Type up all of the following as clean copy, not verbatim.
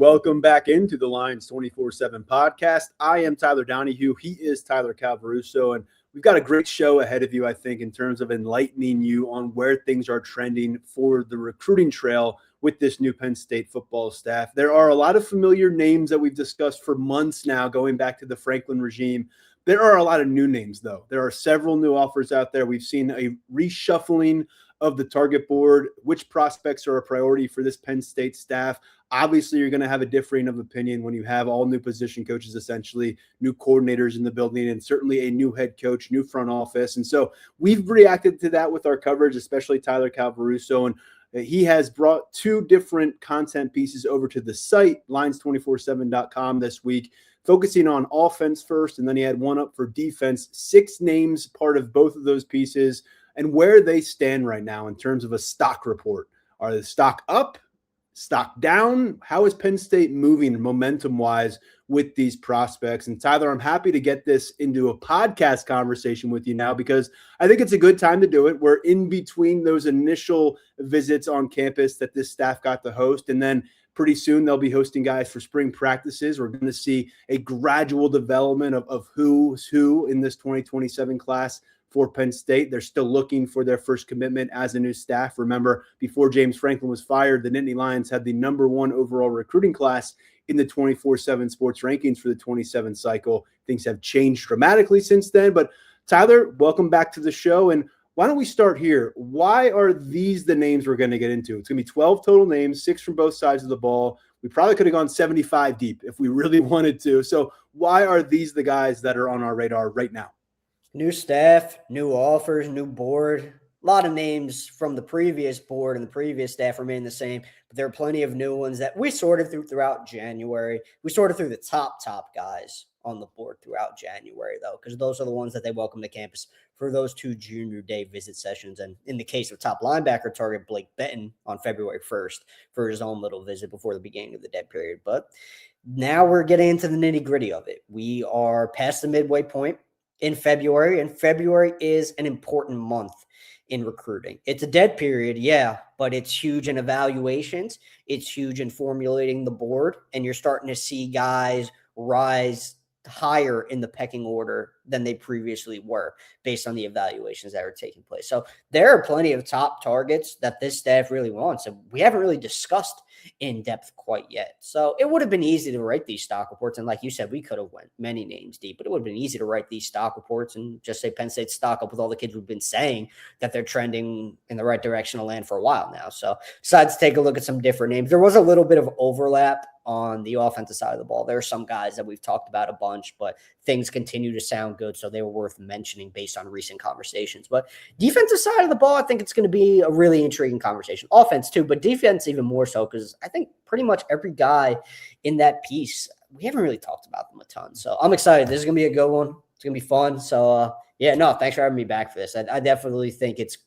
welcome back into the Lions247 Podcast. I am Tyler Donahue. He is Tyler Calvaruso, and we've got a great show ahead of you, I think, in terms of enlightening you on where things are trending for the recruiting trail with this new Penn State football staff. There are a lot of familiar names that we've discussed for months now, going back to the Franklin regime. There are a lot of new names, though. There are several new offers out there. We've seen a reshuffling of the target board, which prospects are a priority for this Penn State staff. Obviously, you're going to have a differing of opinion when you have all new position coaches, essentially, new coordinators in the building, and certainly a new head coach, new front office. And so we've reacted to that with our coverage, especially Tyler Calvaruso. And he has brought two different content pieces over to the site, Lions247.com this week, focusing on offense first, and then he had one up for defense. 6 names, part of both of those pieces, and where they stand right now in terms of a stock report. Are the stock up, stock down? How is Penn State moving momentum-wise with these prospects? And Tyler, I'm happy to get this into a podcast conversation with you now because I think it's a good time to do it. We're in between those initial visits on campus that this staff got to host, and then pretty soon they'll be hosting guys for spring practices. We're going to see a gradual development of who's who in this 2027 class for Penn State. They're still looking for their first commitment as a new staff. Remember, before James Franklin was fired, the Nittany Lions had the #1 overall recruiting class in the 24/7 sports rankings for the 27 cycle. Things have changed dramatically since then. But Tyler, welcome back to the show. And why don't we start here? Why are these the names we're going to get into? It's going to be 12 total names, 6 from both sides of the ball. We probably could have gone 75 deep if we really wanted to. So why are these the guys that are on our radar right now? New staff, new offers, new board. A lot of names from the previous board and the previous staff remain the same, but there are plenty of new ones that we sorted through throughout January. We sorted through the top guys on the board throughout January, though, because those are the ones that they welcome to campus for those 2 junior day visit sessions. And in the case of top linebacker target Blake Benton on February 1st for his own little visit before the beginning of the dead period. But now we're getting into the nitty gritty of it. We are past the midway point in February, and February is an important month in recruiting. It's a dead period, yeah, but it's huge in evaluations. It's huge in formulating the board, and you're starting to see guys rise higher in the pecking order than they previously were based on the evaluations that are taking place. So there are plenty of top targets that this staff really wants, and we haven't really discussed in depth quite yet. So it would have been easy to write these stock reports. And like you said, we could have went many names deep, but it would have been easy to write these stock reports and just say Penn State stock up with all the kids we've been saying that they're trending in the right direction to land for a while now. So decided to take a look at some different names. There was a little bit of overlap on the offensive side of the ball. There are some guys that we've talked about a bunch, but things continue to sound good, so they were worth mentioning based on recent conversations. But defensive side of the ball, I think it's going to be a really intriguing conversation. Offense too, but defense even more so, because I think pretty much every guy in that piece, we haven't really talked about them a ton. So I'm excited. This is going to be a good one. It's going to be fun. So yeah, no, thanks for having me back for this. I definitely think it's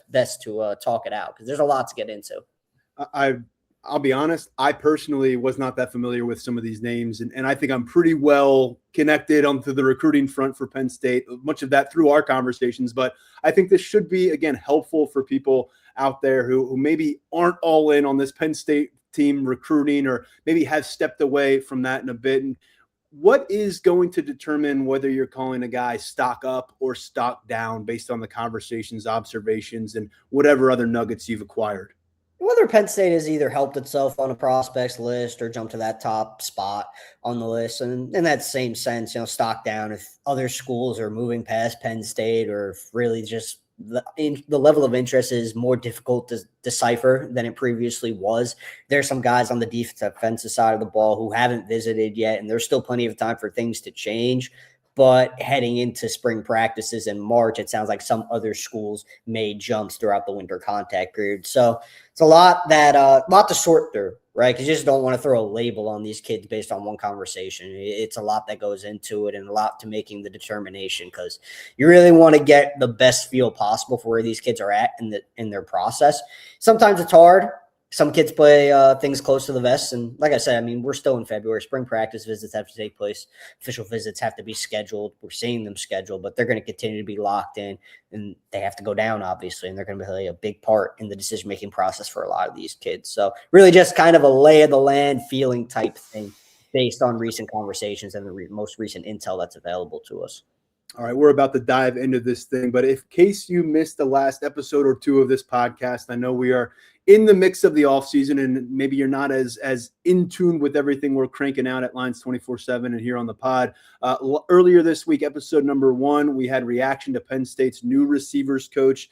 best to talk it out because there's a lot to get into. I'll be honest, I personally was not that familiar with some of these names, and I think I'm pretty well connected onto the recruiting front for Penn State, much of that through our conversations. But I think this should be, again, helpful for people out there who maybe aren't all in on this Penn State team recruiting or maybe have stepped away from that in a bit. And what is going to determine whether you're calling a guy stock up or stock down based on the conversations, observations, and whatever other nuggets you've acquired? Whether Penn State has either helped itself on a prospects list or jumped to that top spot on the list. And in that same sense, stock down if other schools are moving past Penn State or if really just the level of interest is more difficult to decipher than it previously was. There's some guys on the defensive side of the ball who haven't visited yet, and there's still plenty of time for things to change. But heading into spring practices in March, it sounds like some other schools made jumps throughout the winter contact period. So it's a lot to sort through, right? Because you just don't want to throw a label on these kids based on one conversation. It's a lot that goes into it and a lot to making the determination because you really want to get the best feel possible for where these kids are at in their process. Sometimes it's hard. Some kids play things close to the vest. And like I said, I mean, we're still in February. Spring practice visits have to take place. Official visits have to be scheduled. We're seeing them scheduled, but they're going to continue to be locked in, and they have to go down, obviously, and they're going to play a big part in the decision-making process for a lot of these kids. So really just kind of a lay of the land feeling type thing based on recent conversations and the most recent intel that's available to us. All right, we're about to dive into this thing, but in case you missed the last episode or two of this podcast, I know we are in the mix of the offseason, and maybe you're not as in tune with everything we're cranking out at Lions247 and here on the pod. Earlier this week, episode number 1, we had reaction to Penn State's new receivers coach.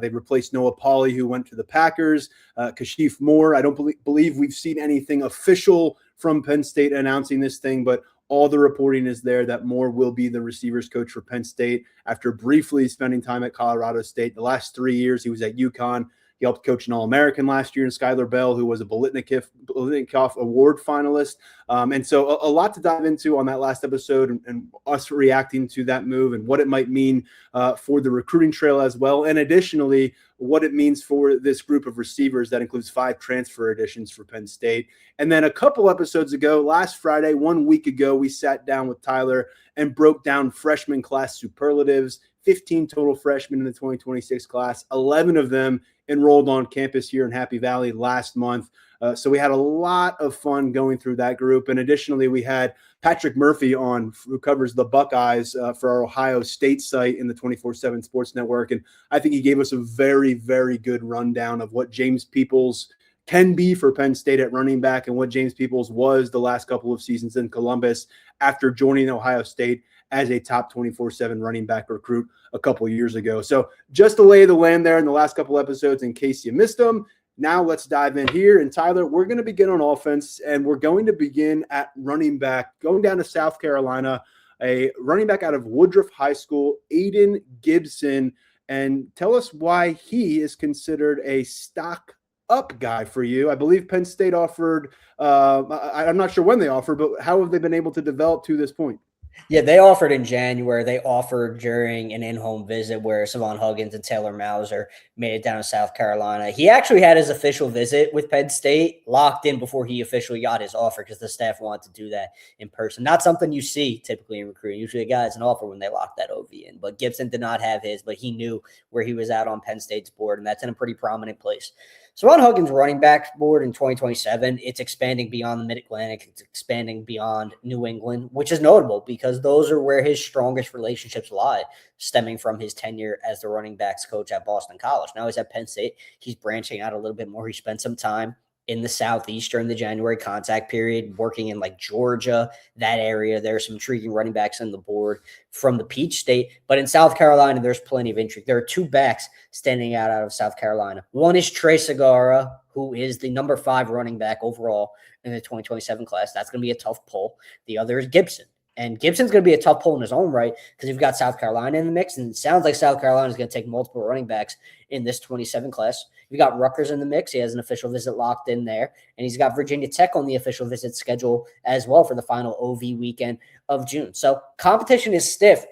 They replaced Noah Pauley, who went to the Packers. Kashif Moore, I don't believe we've seen anything official from Penn State announcing this thing, but all the reporting is there that Moore will be the receivers coach for Penn State after briefly spending time at Colorado State. The last 3 years, he was at UConn. He helped coach an All-American last year in Skylar Bell, who was a Biletnikoff Award finalist. And so a lot to dive into on that last episode, and us reacting to that move and what it might mean for the recruiting trail as well. And additionally, what it means for this group of receivers that includes 5 transfer additions for Penn State. And then a couple episodes ago, last Friday, 1 week ago, we sat down with Tyler and broke down freshman class superlatives. 15 total freshmen in the 2026 class, 11 of them enrolled on campus here in Happy Valley last month. So we had a lot of fun going through that group. And additionally, we had Patrick Murphy on, who covers the Buckeyes for our Ohio State site in the 247 Sports Network. And I think he gave us a very, very good rundown of what James Peoples can be for Penn State at running back and what James Peoples was the last couple of seasons in Columbus after joining Ohio State as a top 24/7 running back recruit a couple years ago. So just to lay the land there in the last couple episodes in case you missed them. Now let's dive in here. And Tyler, we're going to begin on offense, and we're going to begin at running back, going down to South Carolina, a running back out of Woodruff High School, Aiden Gibson. And tell us why he is considered a stock up guy for you. I believe Penn State offered, I'm not sure when they offered, but how have they been able to develop to this point? Yeah, they offered in January. They offered during an in-home visit where Savon Huggins and Taylor Mauser made it down to South Carolina. He actually had his official visit with Penn State locked in before he officially got his offer because the staff wanted to do that in person. Not something you see typically in recruiting. Usually a guy has an offer when they lock that OV in. But Gibson did not have his, but he knew where he was at on Penn State's board, and that's in a pretty prominent place. Savon Huggins' running back board in 2027, it's expanding beyond the Mid-Atlantic. It's expanding beyond New England, which is notable because those are where his strongest relationships lie, stemming from his tenure as the running backs coach at Boston College. Now he's at Penn State. He's branching out a little bit more. He spent some time in the Southeast during the January contact period, working in like Georgia, that area. There's some intriguing running backs on the board from the Peach State. But in South Carolina, there's plenty of intrigue. There are 2 backs standing out of South Carolina. One is Trey Segarra, who is the number 5 running back overall in the 2027 class. That's going to be a tough pull. The other is Gibson. And Gibson's going to be a tough pull in his own right because you've got South Carolina in the mix, and it sounds like South Carolina is going to take multiple running backs in this 27 class. You've got Rutgers in the mix. He has an official visit locked in there, and he's got Virginia Tech on the official visit schedule as well for the final OV weekend of June. So competition is stiff,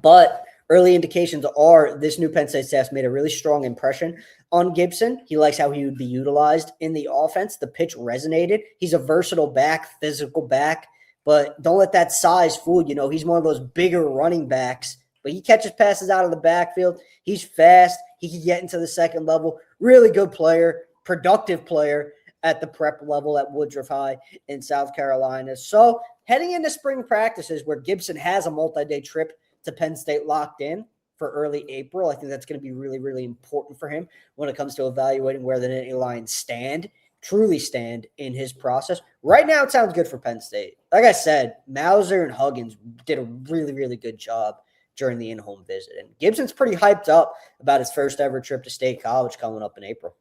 but early indications are this new Penn State staff made a really strong impression on Gibson. He likes how he would be utilized in the offense. The pitch resonated. He's a versatile back, physical back. But don't let that size fool you. Know, he's one of those bigger running backs, but he catches passes out of the backfield. He's fast. He can get into the second level. Really good player, productive player at the prep level at Woodruff High in South Carolina. So heading into spring practices where Gibson has a multi-day trip to Penn State locked in for early April, I think that's going to be really, really important for him when it comes to evaluating where the Nittany Lions truly stand in his process. Right now, it sounds good for Penn State. Like I said, Mauser and Huggins did a really, really good job during the in-home visit. And Gibson's pretty hyped up about his first ever trip to State College coming up in April.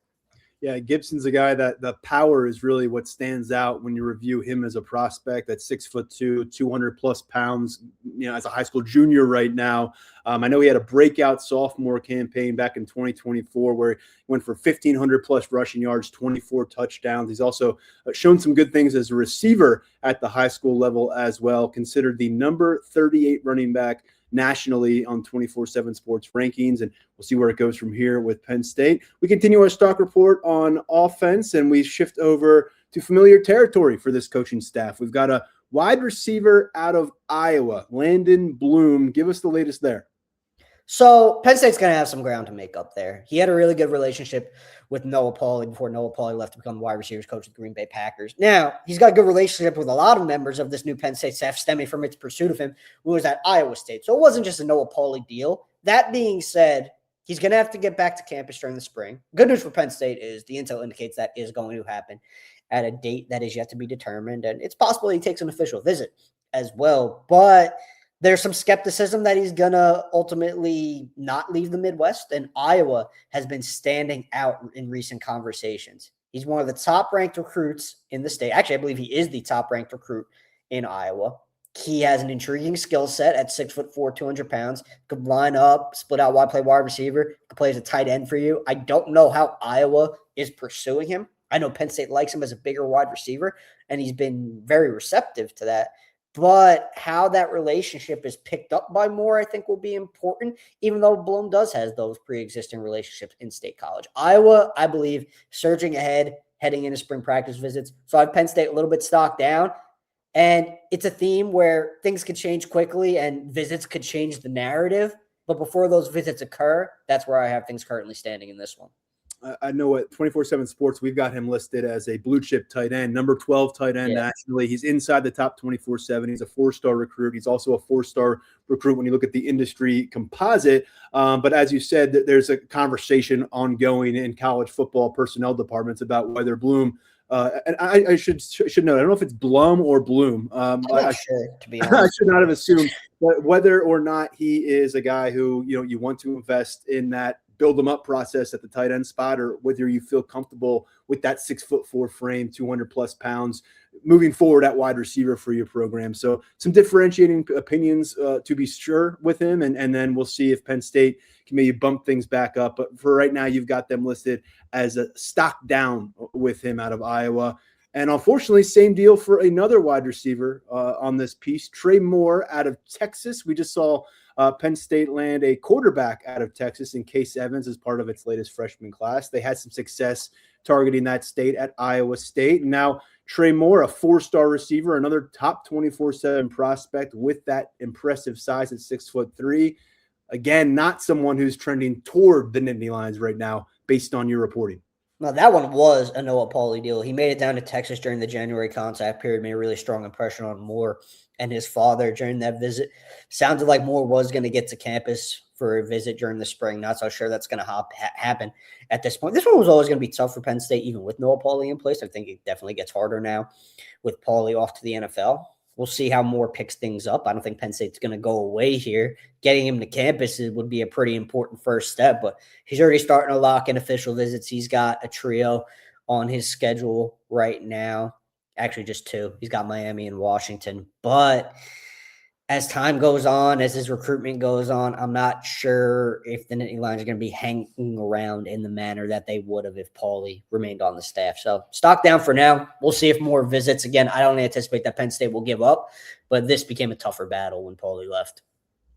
Yeah, Gibson's a guy that the power is really what stands out when you review him as a prospect. At 6'2", 200+ pounds, as a high school junior right now. I know he had a breakout sophomore campaign back in 2024 where he went for 1,500+ rushing yards, 24 touchdowns. He's also shown some good things as a receiver at the high school level as well. Considered the number 38 running back nationally on 24/7 Sports rankings, and we'll see where it goes from here with Penn State. We continue our stock report on offense, and we shift over to familiar territory for this coaching staff. We've got a wide receiver out of Iowa, Landon Bloom. Give us the latest there. So Penn State's going to have some ground to make up there. He had a really good relationship with Noah Pauley before Noah Pauley left to become the wide receivers coach of the Green Bay Packers. Now, he's got a good relationship with a lot of members of this new Penn State staff stemming from its pursuit of him when he was at Iowa State. So it wasn't just a Noah Pauley deal. That being said, he's going to have to get back to campus during the spring. Good news for Penn State is the intel indicates that is going to happen at a date that is yet to be determined. And it's possible he takes an official visit as well. But there's some skepticism that he's going to ultimately not leave the Midwest, and Iowa has been standing out in recent conversations. He's one of the top-ranked recruits in the state. Actually, I believe he is the top-ranked recruit in Iowa. He has an intriguing skill set at 6'4", 200 pounds. Could line up, split out wide, play wide receiver. Could play as a tight end for you. I don't know how Iowa is pursuing him. I know Penn State likes him as a bigger wide receiver, and he's been very receptive to that. But how that relationship is picked up by more, I think, will be important, even though Bloom does has those pre-existing relationships in State College. Iowa, I believe, surging ahead, heading into spring practice visits. So I have Penn State a little bit stocked down. And it's a theme where things could change quickly and visits could change the narrative. But before those visits occur, that's where I have things currently standing in this one. I know at 24/7 Sports, we've got him listed as a blue chip tight end, number 12 tight end nationally. He's inside the top 24/7. He's a 4-star recruit. He's also a 4-star recruit when you look at the industry composite. But as you said, there's a conversation ongoing in college football personnel departments about whether Bloom and I should know. I don't know if it's Blum or Bloom. I'm not sure, to be honest. I should not have assumed, but whether or not he is a guy who you want to invest in that build them up process at the tight end spot, or whether you feel comfortable with that 6'4" frame, 200 plus pounds moving forward at wide receiver for your program. So some differentiating opinions to be sure with him. And then we'll see if Penn State can maybe bump things back up. But for right now, you've got them listed as a stock down with him out of Iowa. And unfortunately, same deal for another wide receiver on this piece, Trey Moore out of Texas. We just saw Penn State land a quarterback out of Texas in Case Evans as part of its latest freshman class. They had some success targeting that state at Iowa State. And now Trey Moore, a 4-star receiver, another top 24/7 prospect with that impressive size at 6'3". Again, not someone who's trending toward the Nittany Lions right now based on your reporting. Now, that one was a Noah Pauley deal. He made it down to Texas during the January contact period, made a really strong impression on Moore and his father during that visit. Sounded like Moore was going to get to campus for a visit during the spring. Not so sure that's going to happen at this point. This one was always going to be tough for Penn State, even with Noah Pauley in place. I think it definitely gets harder now with Pauley off to the NFL. We'll see how Moore picks things up. I don't think Penn State's going to go away here. Getting him to campus would be a pretty important first step, but he's already starting to lock in official visits. He's got a trio on his schedule right now. Actually, just 2. He's got Miami and Washington. But as time goes on, as his recruitment goes on, I'm not sure if the Nittany Lions are going to be hanging around in the manner that they would have if Pauley remained on the staff. So stock down for now. We'll see if more visits. Again, I don't anticipate that Penn State will give up, but this became a tougher battle when Pauley left.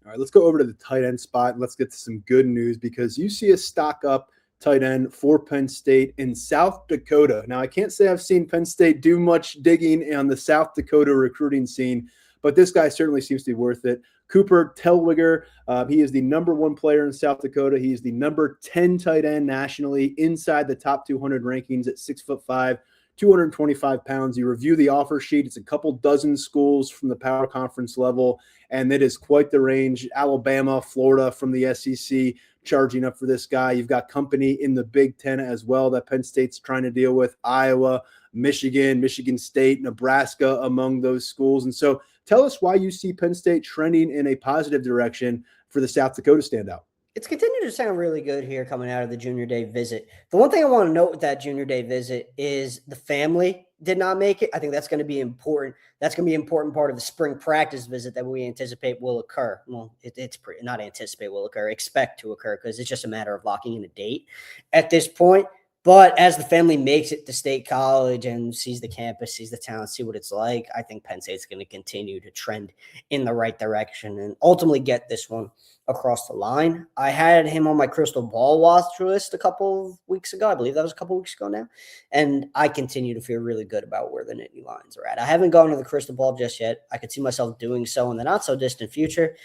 All right, let's go over to the tight end spot and let's get to some good news, because you see a stock up tight end for Penn State in South Dakota. Now, I can't say I've seen Penn State do much digging on the South Dakota recruiting scene, but this guy certainly seems to be worth it. Cooper Telwiger, he is the number 1 player in South Dakota. He is the number 10 tight end nationally, inside the top 200 rankings at 6'5", 225 pounds. You review the offer sheet. It's a couple dozen schools from the power conference level, and it is quite the range. Alabama, Florida from the SEC charging up for this guy. You've got company in the Big Ten as well that Penn State's trying to deal with. Iowa, Michigan, Michigan State, Nebraska among those schools. And so tell us why you see Penn State trending in a positive direction for the South Dakota standout. It's continued to sound really good here coming out of the Junior Day visit. The one thing I want to note with that Junior Day visit is the family did not make it. I think that's going to be important. That's going to be an important part of the spring practice visit that we anticipate will occur. Well, it's pretty, not anticipate will occur, expect to occur, because it's just a matter of locking in a date at this point. But as the family makes it to State College and sees the campus, sees the town, see what it's like, I think Penn State's going to continue to trend in the right direction and ultimately get this one across the line. I had him on my crystal ball watch list a couple of weeks ago. I believe that was a couple of weeks ago now. And I continue to feel really good about where the Nittany Lions are at. I haven't gone to the crystal ball just yet. I could see myself doing so in the not so distant future.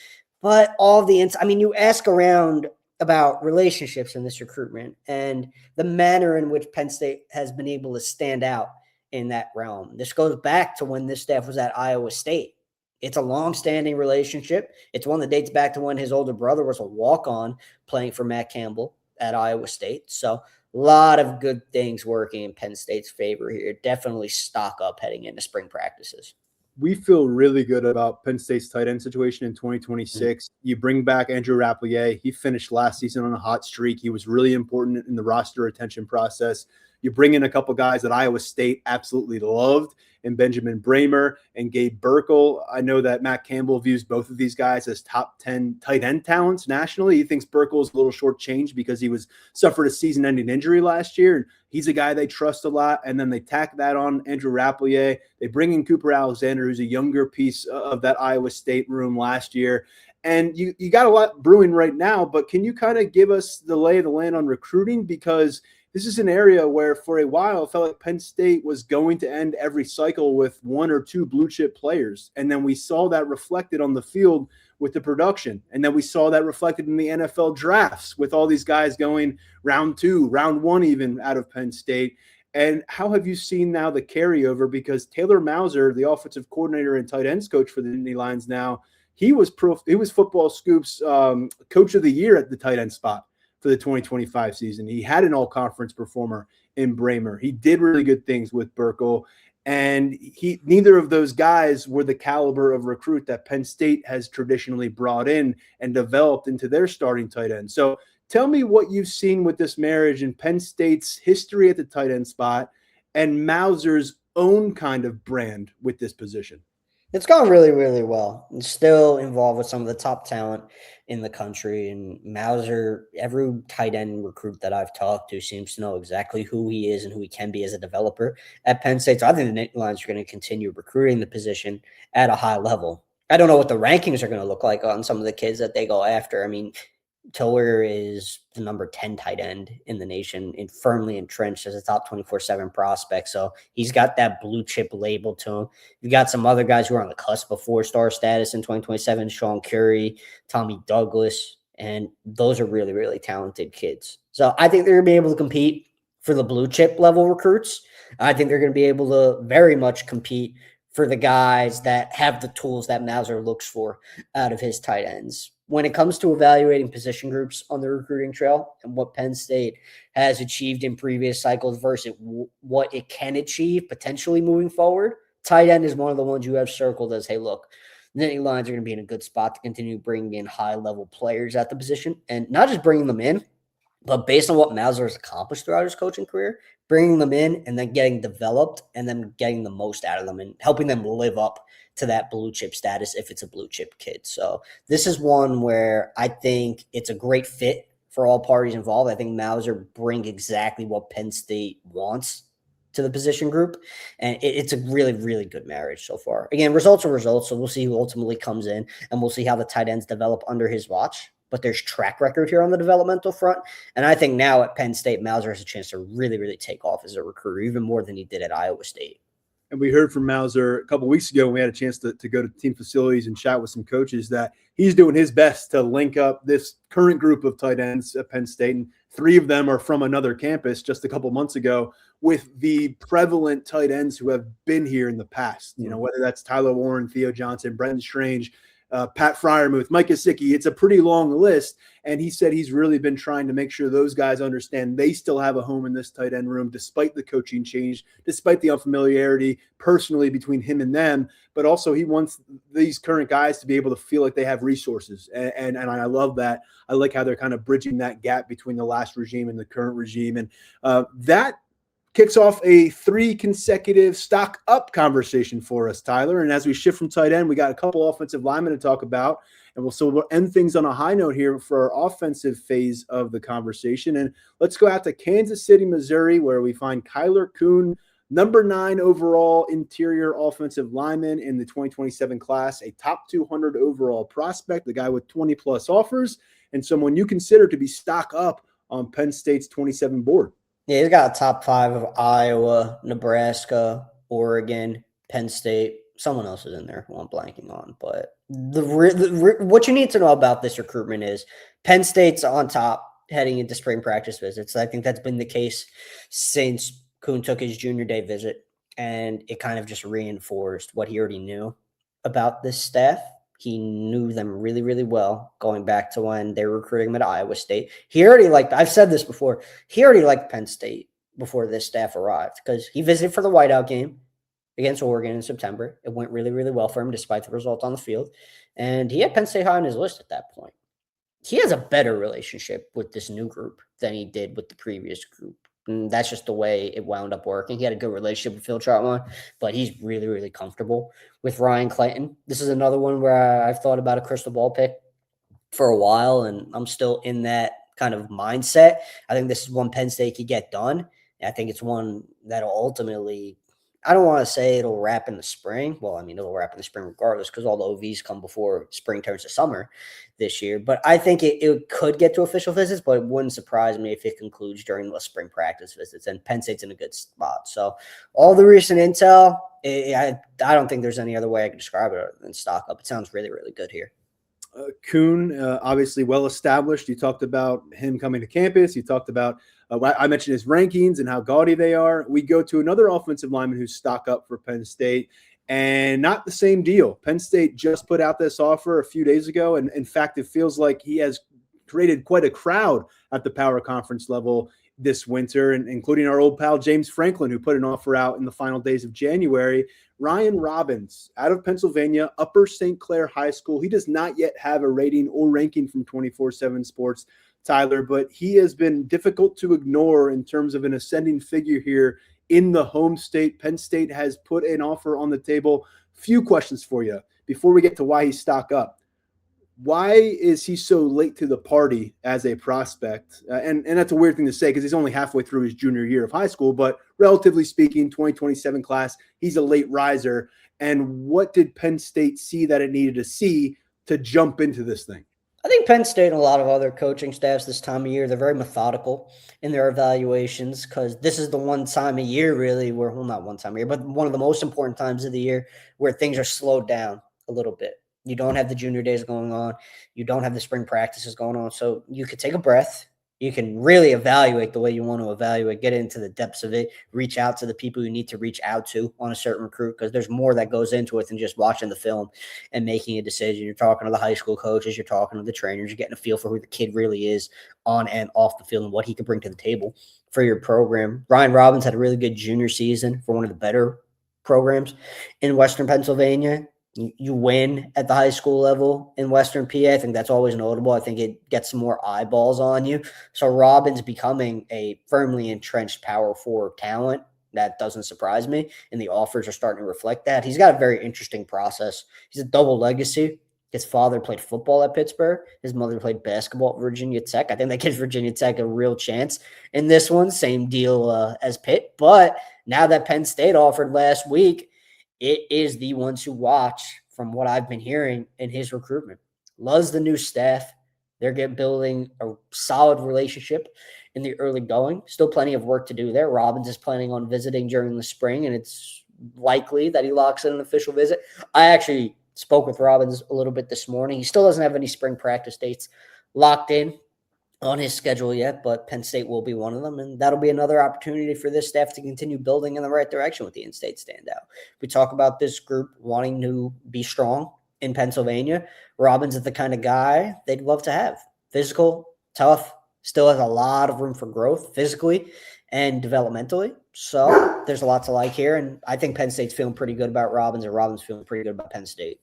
But all the you ask around about relationships in this recruitment and the manner in which Penn State has been able to stand out in that realm. This goes back to when this staff was at Iowa State. It's a long-standing relationship. It's one that dates back to when his older brother was a walk-on playing for Matt Campbell at Iowa State. So a lot of good things working in Penn State's favor here. Definitely stock up heading into spring practices. We feel really good about Penn State's tight end situation in 2026. You bring back Andrew Rapplier. He finished last season on a hot streak. He was really important in the roster retention process. You bring in a couple guys that Iowa State absolutely loved in Benjamin Bramer and Gabe Burkle. I know that Matt Campbell views both of these guys as top 10 tight end talents nationally. He thinks Burkle is a little shortchanged because he suffered a season-ending injury last year, and he's a guy they trust a lot. And then they tack that on Andrew Rapplier. They bring in Cooper Alexander, who's a younger piece of that Iowa State room last year. And you got a lot brewing right now, but can you kind of give us the lay of the land on recruiting? Because this is an area where for a while it felt like Penn State was going to end every cycle with one or two blue chip players. And then we saw that reflected on the field with the production. And then we saw that reflected in the NFL drafts with all these guys going round 2, round 1 even out of Penn State. And how have you seen now the carryover? Because Taylor Mauser, the offensive coordinator and tight ends coach for the Nittany Lions now, he was Football Scoop's coach of the year at the tight end spot for the 2025 season. He had an all-conference performer in Bramer. He did really good things with Burkle, and neither of those guys were the caliber of recruit that Penn State has traditionally brought in and developed into their starting tight end. So tell me what you've seen with this marriage in Penn State's history at the tight end spot and Mauser's own kind of brand with this position. It's gone really, really well. And still involved with some of the top talent in the country. And Mauser, every tight end recruit that I've talked to seems to know exactly who he is and who he can be as a developer at Penn State. So I think the Nittany Lions are going to continue recruiting the position at a high level. I don't know what the rankings are going to look like on some of the kids that they go after. I mean, Toyoa is the number 10 tight end in the nation and firmly entrenched as a top 24/7 prospect. So he's got that blue chip label to him. You've got some other guys who are on the cusp of 4-star status in 2027, Sean Curry, Tommy Douglas, and those are really, really talented kids. So I think they're going to be able to compete for the blue chip level recruits. I think they're going to be able to very much compete for the guys that have the tools that Mauser looks for out of his tight ends. When it comes to evaluating position groups on the recruiting trail and what Penn State has achieved in previous cycles versus what it can achieve potentially moving forward, tight end is one of the ones you have circled as, hey, look, the Nittany Lions are going to be in a good spot to continue bringing in high-level players at the position, and not just bringing them in, but based on what Mauser has accomplished throughout his coaching career, bringing them in and then getting developed and then getting the most out of them and helping them live up to that blue chip status if it's a blue chip kid. So this is one where I think it's a great fit for all parties involved. I think Mauser brings exactly what Penn State wants to the position group, and it's a really, really good marriage so far. Again, results are results, so we'll see who ultimately comes in, and we'll see how the tight ends develop under his watch. But there's track record here on the developmental front. And I think now at Penn State, Mauser has a chance to really, really take off as a recruiter, even more than he did at Iowa State. And we heard from Mauser a couple of weeks ago when we had a chance to go to team facilities and chat with some coaches that he's doing his best to link up this current group of tight ends at Penn State. And 3 of them are from another campus just a couple months ago with the prevalent tight ends who have been here in the past, you know, whether that's Tyler Warren, Theo Johnson, Brendan Strange, Pat Fryermuth, Mike Gesicki. It's a pretty long list. And he said he's really been trying to make sure those guys understand they still have a home in this tight end room, despite the coaching change, despite the unfamiliarity personally between him and them. But also he wants these current guys to be able to feel like they have resources. And I love that. I like how they're kind of bridging that gap between the last regime and the current regime. And that kicks off a 3 consecutive stock up conversation for us, Tyler. And as we shift from tight end, we got a couple offensive linemen to talk about. And we'll end things on a high note here for our offensive phase of the conversation. And let's go out to Kansas City, Missouri, where we find Kyler Coon, number 9 overall interior offensive lineman in the 2027 class, a top 200 overall prospect, the guy with 20-plus offers, and someone you consider to be stock up on Penn State's 27 board. Yeah, he's got a top 5 of Iowa, Nebraska, Oregon, Penn State. Someone else is in there who I'm blanking on. But what you need to know about this recruitment is Penn State's on top heading into spring practice visits. I think that's been the case since Coon took his junior day visit, and it kind of just reinforced what he already knew about this staff. He knew them really, really well going back to when they were recruiting him at Iowa State. He already liked, I've said this before, he already liked Penn State before this staff arrived because he visited for the whiteout game against Oregon in September. It went really, really well for him despite the result on the field. And he had Penn State high on his list at that point. He has a better relationship with this new group than he did with the previous group. And that's just the way it wound up working. He had a good relationship with Phil Troutman, but he's really, really comfortable with Ryan Clayton. This is another one where I've thought about a crystal ball pick for a while, and I'm still in that kind of mindset. I think this is one Penn State could get done. I think it's one that'll ultimately, I don't want to say it'll wrap in the spring. Well, I mean, it'll wrap in the spring regardless because all the OVs come before spring turns to summer this year. But I think it could get to official visits, but it wouldn't surprise me if it concludes during the spring practice visits. And Penn State's in a good spot. So all the recent intel, I don't think there's any other way I could describe it other than stock up. It sounds really, really good here. Coon, obviously well-established. You talked about him coming to campus. You talked about I mentioned his rankings and how gaudy they are. We go to another offensive lineman who's stock up for Penn State, and not the same deal. Penn State just put out this offer a few days ago, and in fact, it feels like he has created quite a crowd at the power conference level this winter, and including our old pal James Franklin, who put an offer out in the final days of January. Ryan Robbins, out of Pennsylvania, Upper St. Clair High School. He does not yet have a rating or ranking from 247 Sports, Tyler, but he has been difficult to ignore in terms of an ascending figure here in the home state. Penn State has put an offer on the table. Few questions for you before we get to why he's stock up. Why is he so late to the party as a prospect? And that's a weird thing to say because he's only halfway through his junior year of high school, but relatively speaking, 2027 class, he's a late riser. And what did Penn State see that it needed to see to jump into this thing? I think Penn State and a lot of other coaching staffs this time of year, they're very methodical in their evaluations because this is the one time of year really where, well, not one time of year, but one of the most important times of the year where things are slowed down a little bit. You don't have the junior days going on. You don't have the spring practices going on. So you could take a breath. You can really evaluate the way you want to evaluate, get into the depths of it, reach out to the people you need to reach out to on a certain recruit because there's more that goes into it than just watching the film and making a decision. You're talking to the high school coaches. You're talking to the trainers. You're getting a feel for who the kid really is on and off the field and what he can bring to the table for your program. Ryan Robbins had a really good junior season for one of the better programs in Western Pennsylvania. You win at the high school level in Western PA. I think that's always notable. I think it gets some more eyeballs on you. So Robbins becoming a firmly entrenched power forward talent, that doesn't surprise me. And the offers are starting to reflect that. He's got a very interesting process. He's a double legacy. His father played football at Pittsburgh. His mother played basketball at Virginia Tech. I think that gives Virginia Tech a real chance in this one. Same deal as Pitt. But now that Penn State offered last week, it is the one to watch from what I've been hearing in his recruitment. Loves the new staff. They're building a solid relationship in the early going. Still plenty of work to do there. Robbins is planning on visiting during the spring, and it's likely that he locks in an official visit. I actually spoke with Robbins a little bit this morning. He still doesn't have any spring practice dates locked in on his schedule yet, but Penn State will be one of them, and that'll be another opportunity for this staff to continue building in the right direction with the in-state standout. We talk about this group wanting to be strong in Pennsylvania. Robbins is the kind of guy they'd love to have. Physical, tough, still has a lot of room for growth physically and developmentally. So there's a lot to like here, and I think Penn State's feeling pretty good about Robbins, and Robbins feeling pretty good about Penn State.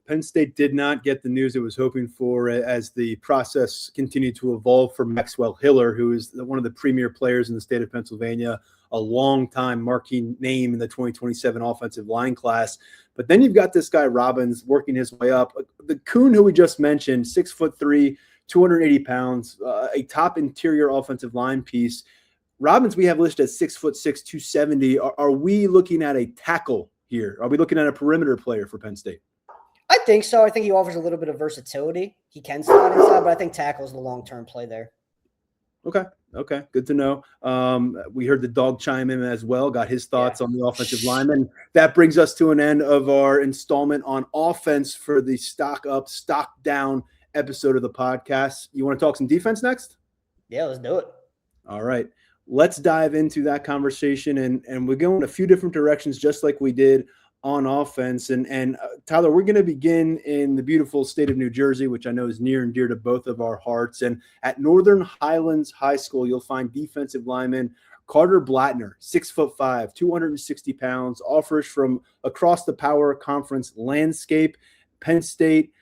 Penn State did not get the news it was hoping for as the process continued to evolve for Maxwell Hiller, who is one of the premier players in the state of Pennsylvania, a long-time marquee name in the 2027 offensive line class. But then you've got this guy Robbins working his way up. The Coon, who we just mentioned, 6'3", 280 pounds, a top interior offensive line piece. Robbins we have listed as 6'6", 270. Are we looking at a tackle here? Are we looking at a perimeter player for Penn State? I think so. I think he offers a little bit of versatility. He can slide inside, but I think tackle is the long-term play there. Okay. Good to know. We heard the dog chime in as well, got his thoughts on the offensive lineman. That brings us to an end of our installment on offense for the Stock Up, Stock Down episode of the podcast. You want to talk some defense next? Yeah, let's do it. All right. Let's dive into that conversation, and we're going a few different directions just like we did on offense. And Tyler, we're going to begin in the beautiful state of New Jersey, which I know is near and dear to both of our hearts. And at Northern Highlands High School, you'll find defensive lineman Carter Blatner, 6'5", 260 pounds, offers from across the Power Conference landscape. Penn State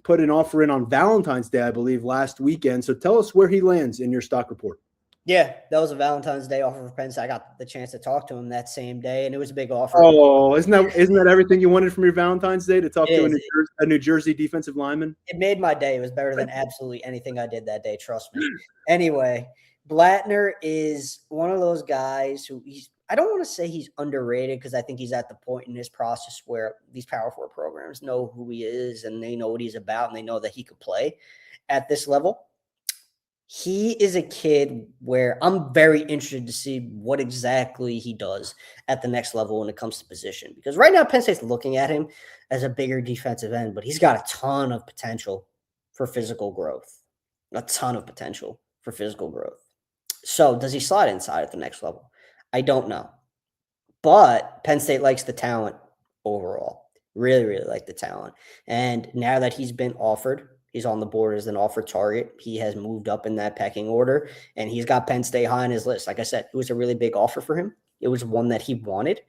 put an offer in on Valentine's Day, I believe, last weekend. So tell us where he lands in your stock report. Yeah, that was a Valentine's Day offer for Penn State. I got the chance to talk to him that same day, and it was a big offer. Oh, isn't that everything you wanted from your Valentine's Day, to talk to a New Jersey defensive lineman? It made my day. It was better than absolutely anything I did that day, trust me. Anyway, Blatner is one of those guys who I don't want to say he's underrated, because I think he's at the point in his process where these Power 4 programs know who he is and they know what he's about and they know that he could play at this level. He is a kid where I'm very interested to see what exactly he does at the next level when it comes to position. Because right now, Penn State's looking at him as a bigger defensive end, but he's got a ton of potential for physical growth. A ton of potential for physical growth. So does he slide inside at the next level? I don't know. But Penn State likes the talent overall. Really, really like the talent. And now that he's been offered, he's on the board as an offer target. He has moved up in that pecking order, and he's got Penn State high on his list. Like I said, it was a really big offer for him. It was one that he wanted,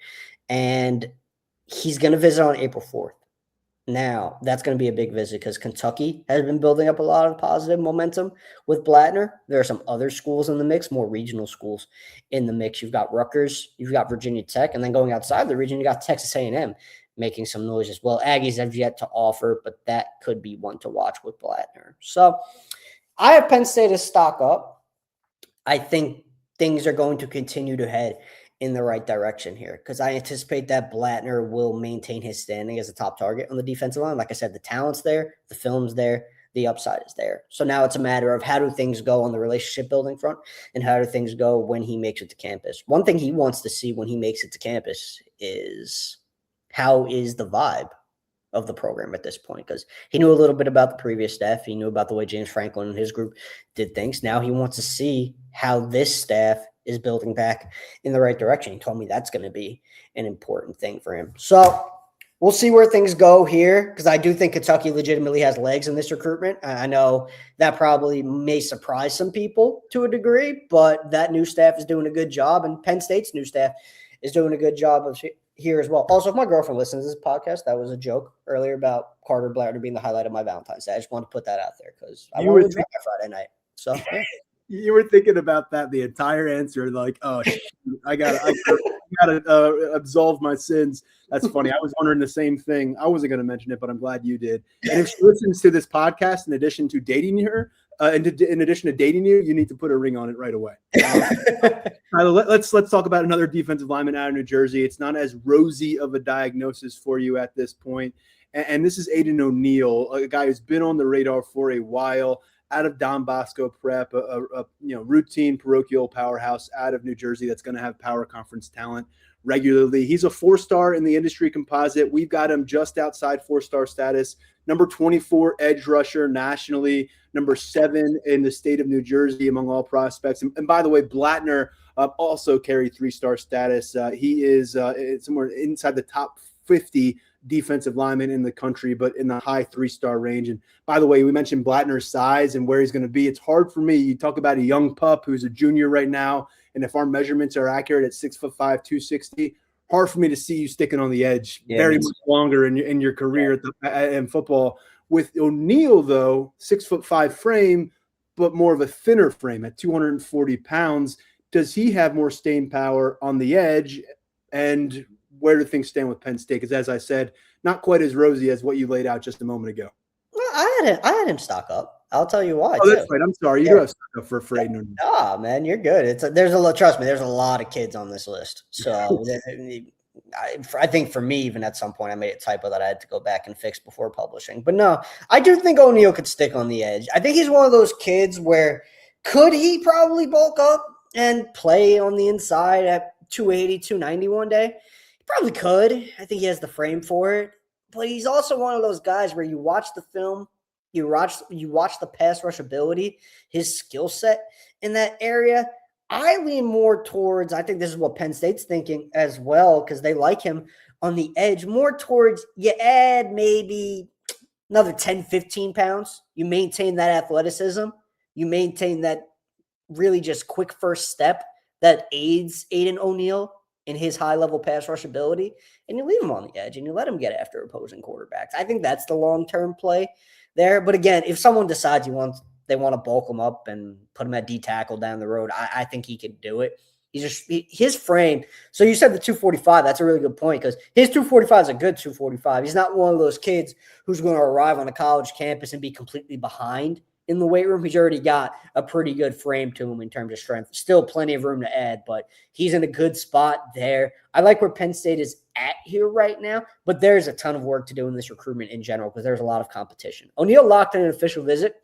and he's going to visit on April 4th. Now, that's going to be a big visit because Kentucky has been building up a lot of positive momentum with Blatner. There are some other schools in the mix, more regional schools in the mix. You've got Rutgers, you've got Virginia Tech, and then going outside the region, you got Texas A&M. Making some noise as well. Aggies have yet to offer, but that could be one to watch with Blatner. So I have Penn State as stock up. I think things are going to continue to head in the right direction here because I anticipate that Blatner will maintain his standing as a top target on the defensive line. Like I said, the talent's there, the film's there, the upside is there. So now it's a matter of how do things go on the relationship building front and how do things go when he makes it to campus. One thing he wants to see when he makes it to campus is how is the vibe of the program at this point? Because he knew a little bit about the previous staff. He knew about the way James Franklin and his group did things. Now he wants to see how this staff is building back in the right direction. He told me that's going to be an important thing for him. So we'll see where things go here because I do think Kentucky legitimately has legs in this recruitment. I know that probably may surprise some people to a degree, but that new staff is doing a good job, and Penn State's new staff is doing a good job of here as well. Also, if my girlfriend listens to this podcast, that was a joke earlier about Carter Blatner being the highlight of my Valentine's Day. I just wanted to put that out there because I wanted to drink on Friday night. So yeah. You were thinking about that the entire answer, like, oh, I gotta absolve my sins. That's funny. I was wondering the same thing. I wasn't going to mention it, but I'm glad you did. And if she listens to this podcast, in addition to dating her, in addition to dating you, you need to put a ring on it right away. Tyler, let's talk about another defensive lineman out of New Jersey. It's not as rosy of a diagnosis for you at this point. And this is Aiden O'Neill, a guy who's been on the radar for a while, out of Don Bosco Prep, a routine parochial powerhouse out of New Jersey that's going to have Power Conference talent regularly. He's a 4-star in the industry composite. We've got him just outside 4-star status, number 24 edge rusher nationally, number 7 in the state of New Jersey among all prospects. And by the way, Blatner also carried 3-star status. He is somewhere inside the top 50 defensive lineman in the country, but in the high 3-star range. And by the way, we mentioned Blatner's size and where he's going to be. It's hard for me. You talk about a young pup who's a junior right now, and if our measurements are accurate at 6'5", 260, hard for me to see you sticking on the edge very much longer in your career in football. With O'Neal, though, 6'5" frame, but more of a thinner frame at 240 pounds. Does he have more staying power on the edge? And where do things stand with Penn State? Because as I said, not quite as rosy as what you laid out just a moment ago. Well, I had him stock up. I'll tell you why. Oh, that's right. I'm sorry. You do have stock up for Aiden. Ah, man, you're good. Trust me, there's a lot of kids on this list. So I think for me, even at some point, I made a typo that I had to go back and fix before publishing. But no, I do think O'Neal could stick on the edge. I think he's one of those kids where could he probably bulk up and play on the inside at 280, 290 one day? He probably could. I think he has the frame for it. But he's also one of those guys where you watch the film, you watch the pass rush ability, his skill set in that area. I lean more towards, I think this is what Penn State's thinking as well, because they like him on the edge, more towards you add maybe another 10, 15 pounds. You maintain that athleticism. You maintain that really just quick first step that aids Aiden O'Neal in his high-level pass rush ability, and you leave him on the edge, and you let him get after opposing quarterbacks. I think that's the long-term play there. But again, if someone decides they want to bulk him up and put him at D tackle down the road, I think he could do it. His frame. So you said the 245. That's a really good point because his 245 is a good 245. He's not one of those kids who's going to arrive on a college campus and be completely behind in the weight room. He's already got a pretty good frame to him in terms of strength. Still plenty of room to add, but he's in a good spot there. I like where Penn State is at here right now, but there's a ton of work to do in this recruitment in general because there's a lot of competition. O'Neal locked in an official visit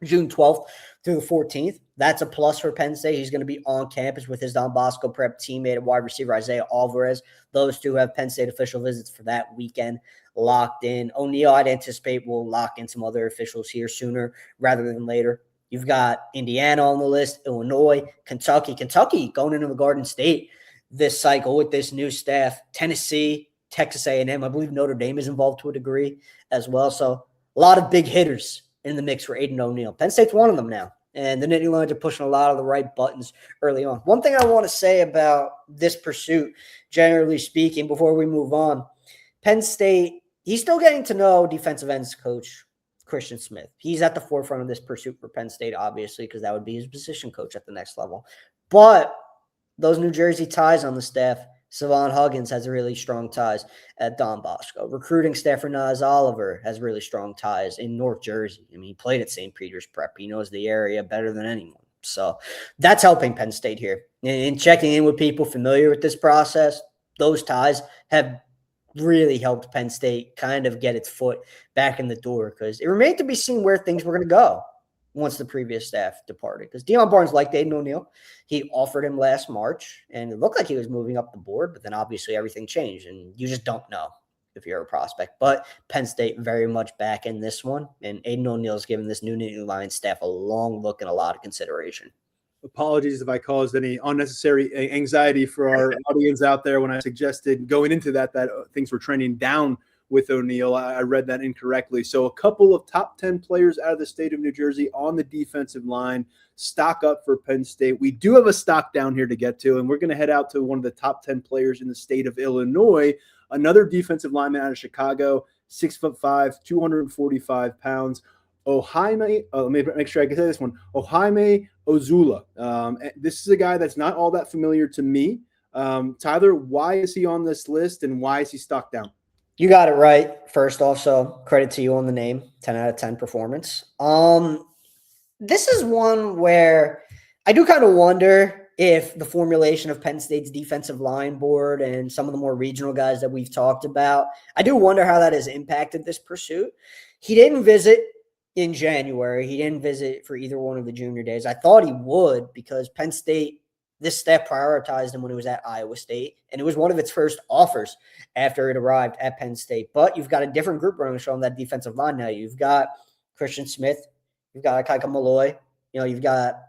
June 12th through the 14th. That's a plus for Penn State. He's going to be on campus with his Don Bosco prep teammate at wide receiver Isaiah Alvarez. Those two have Penn State official visits for that weekend locked in. O'Neal, I'd anticipate, will lock in some other officials here sooner rather than later. You've got Indiana on the list, Illinois, Kentucky going into the Garden State this cycle with this new staff, Tennessee, Texas A&M. I believe Notre Dame is involved to a degree as well. So a lot of big hitters in the mix for Aiden O'Neal. Penn State's one of them now. And the Nittany Lions are pushing a lot of the right buttons early on. One thing I want to say about this pursuit, generally speaking, before we move on, Penn State, he's still getting to know defensive ends coach Christian Smith. He's at the forefront of this pursuit for Penn State, obviously, because that would be his position coach at the next level. But those New Jersey ties on the staff, Savon Huggins has really strong ties at Don Bosco. Recruiting staff for Nas Oliver has really strong ties in North Jersey. I mean, he played at St. Peter's Prep. He knows the area better than anyone. So that's helping Penn State here. In checking in with people familiar with this process, those ties have really helped Penn State kind of get its foot back in the door because it remained to be seen where things were going to go once the previous staff departed. Because Deion Barnes liked Aiden O'Neal. He offered him last March, and it looked like he was moving up the board, but then obviously everything changed, and you just don't know if you're a prospect. But Penn State very much back in this one, and Aiden O'Neal's given this new Nittany Lions staff a long look and a lot of consideration. Apologies if I caused any unnecessary anxiety for our audience out there when I suggested going into that things were trending down with O'Neal. I read that incorrectly. So a couple of top 10 players out of the state of New Jersey on the defensive line, stock up for Penn State. We do have a stock down here to get to, and we're going to head out to one of the top 10 players in the state of Illinois, another defensive lineman out of Chicago, 6'5", 245 pounds. Let me make sure I can say this one. Ojaime Ozula. This is a guy that's not all that familiar to me. Tyler, why is he on this list, and why is he stocked down? You got it right. First off, so credit to you on the name, 10 out of 10 performance. This is one where I do kind of wonder if the formulation of Penn State's defensive line board and some of the more regional guys that we've talked about, I do wonder how that has impacted this pursuit. He didn't visit in January. He didn't visit for either one of the junior days. I thought he would because Penn State, this staff prioritized him when he was at Iowa State, and it was one of its first offers after it arrived at Penn State. But you've got a different group running show on that defensive line now. You've got Christian Smith, you've got Kaika Malloy, you've got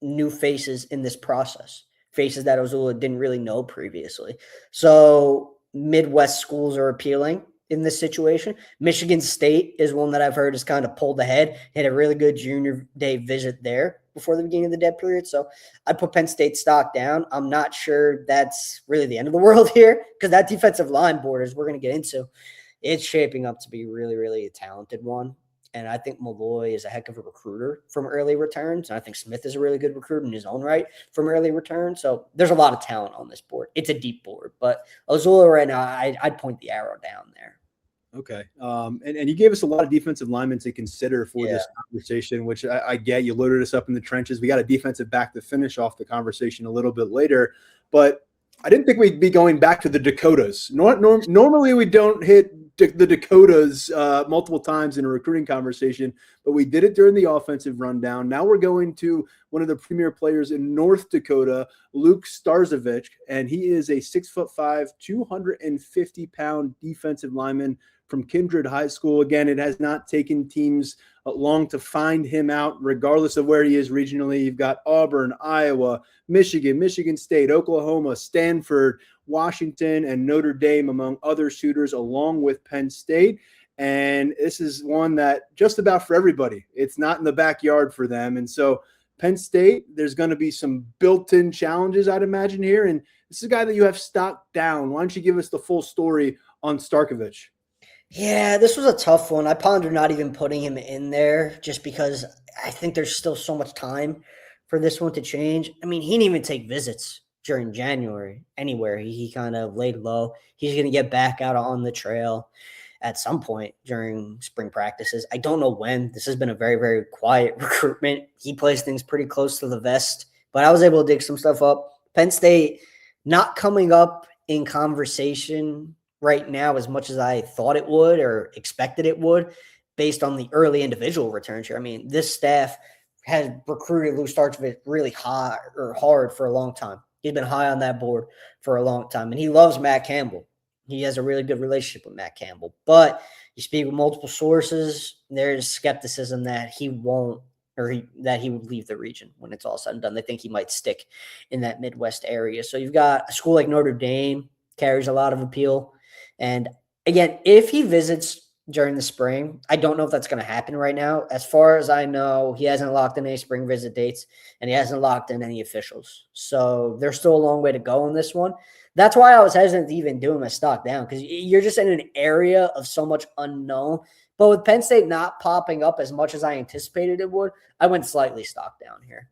new faces in this process, faces that Ozula didn't really know previously. So Midwest schools are appealing. in this situation. Michigan State is one that I've heard has kind of pulled ahead, had a really good junior day visit there before the beginning of the dead period. So I'd put Penn State stock down. I'm not sure that's really the end of the world here because that defensive line board, as we're going to get into, it's shaping up to be really, really a talented one. And I think Malloy is a heck of a recruiter from early returns. And I think Smith is a really good recruit in his own right from early returns. So there's a lot of talent on this board. It's a deep board. But Ozula right now, I'd point the arrow down there. Okay. And you gave us a lot of defensive linemen to consider for this conversation, which I get. You loaded us up in the trenches. We got a defensive back to finish off the conversation a little bit later. But I didn't think we'd be going back to the Dakotas. Normally we don't hit the Dakotas multiple times in a recruiting conversation, but we did it during the offensive rundown. Now we're going to one of the premier players in North Dakota, Luke Starkovich, and he is a 6'5", 250-pound defensive lineman from Kindred High School. Again, it has not taken teams long to find him out, regardless of where he is regionally. You've got Auburn, Iowa, Michigan, Michigan State, Oklahoma, Stanford, Washington, and Notre Dame, among other suitors, along with Penn State. And this is one that just about for everybody. It's not in the backyard for them. And so Penn State, there's going to be some built-in challenges, I'd imagine, here. And this is a guy that you have stocked down. Why don't you give us the full story on Starkovich? Yeah, this was a tough one. I pondered not even putting him in there just because I think there's still so much time for this one to change. I mean, he didn't even take visits during January anywhere. He kind of laid low. He's going to get back out on the trail at some point during spring practices. I don't know when. This has been a very, very quiet recruitment. He plays things pretty close to the vest, but I was able to dig some stuff up. Penn State not coming up in conversation right now as much as I thought it would or expected it would based on the early individual returns here. I mean, this staff has recruited Luke Starkovich really high or hard for a long time. He's been high on that board for a long time, and he loves Matt Campbell. He has a really good relationship with Matt Campbell. But you speak with multiple sources, there's skepticism that he won't that he would leave the region when it's all said and done. They think he might stick in that Midwest area. So you've got a school like Notre Dame carries a lot of appeal. And again, if he visits during the spring, I don't know if that's going to happen right now. As far as I know, he hasn't locked in any spring visit dates, and he hasn't locked in any officials. So there's still a long way to go on this one. That's why I was hesitant to even do him a stock down, because you're just in an area of so much unknown. But with Penn State not popping up as much as I anticipated it would, I went slightly stock down here.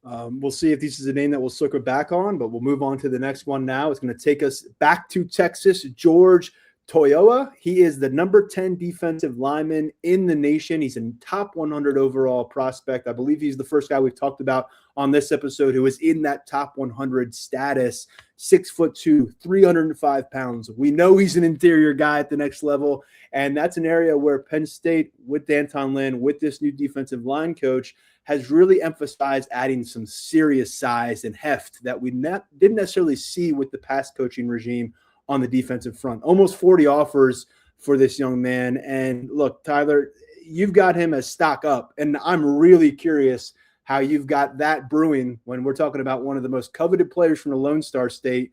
We'll see if this is a name that we'll circle back on, but we'll move on to the next one now. It's going to take us back to Texas. George Toyoa. He is the number 10 defensive lineman in the nation. He's a top 100 overall prospect. I believe he's the first guy we've talked about on this episode who is in that top 100 status. 6'2", 305 pounds. We know he's an interior guy at the next level, and that's an area where Penn State, with D'Anton Lynn, with this new defensive line coach, has really emphasized adding some serious size and heft that we didn't necessarily see with the past coaching regime on the defensive front. Almost 40 offers for this young man. And look, Tyler, you've got him as stock up, and I'm really curious how you've got that brewing when we're talking about one of the most coveted players from the Lone Star State,